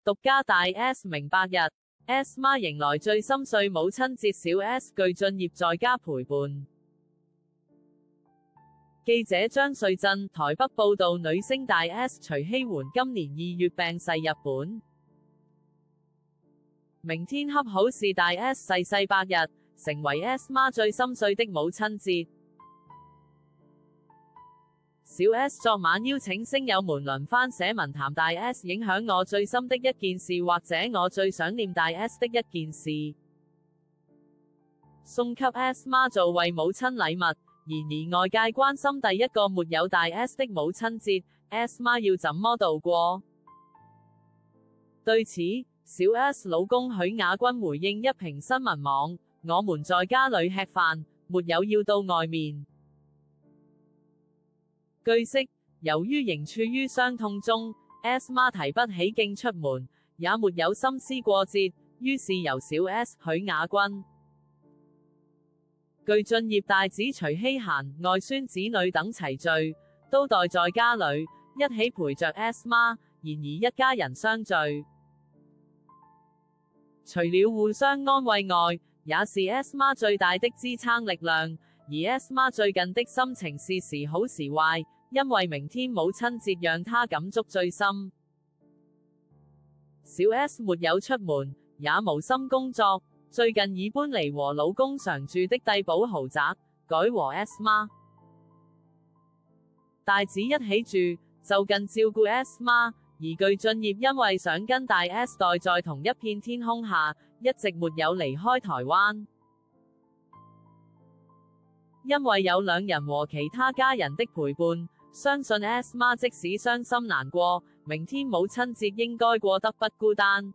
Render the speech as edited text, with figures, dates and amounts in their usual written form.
獨家大 S 明白日 ，S 媽迎來最心碎母親節，小 S 具俊曄在家陪伴。記者張瑞振台北報道，女星大 S 徐熙媛今年2月病逝日本。明天恰好是大 S 逝世100日，成為 S 媽最心碎的母親節。小 S 昨晚邀請星友們輪番寫文談大 S 影響我最深的一件事，或者我最想念大 S 的一件事，送給 S 媽作為母親禮物。然而外界關心第一個沒有大 S 的母親節 ，S 媽要怎麼度過？對此，小 S 老公許雅君回應一評新聞網：我們在家裏吃飯，沒有要到外面。據悉，由於仍處於傷痛中 ，S 媽提不起勁出門，也沒有心思過節，於是由小 S 許雅君、具俊曄大子徐熙嫻、外孫子女等齊聚，都待在家裏，一起陪着 S 媽。然而一家人相聚，除了互相安慰外，也是 S 媽最大的支撐力量。而 S 媽最近的心情是時好時壞，因為明天母親節讓她感觸最深。小 S 沒有出門，也無心工作，最近已搬離和老公常住的帝寶豪宅，改和 S 媽、大子一起住，就近照顧 S 媽。而具俊曄因為想跟大 S 待在同一片天空下，一直沒有離開台灣。因為有兩人和其他家人的陪伴，相信 S 媽即使傷心難過，明天母親節應該過得不孤單。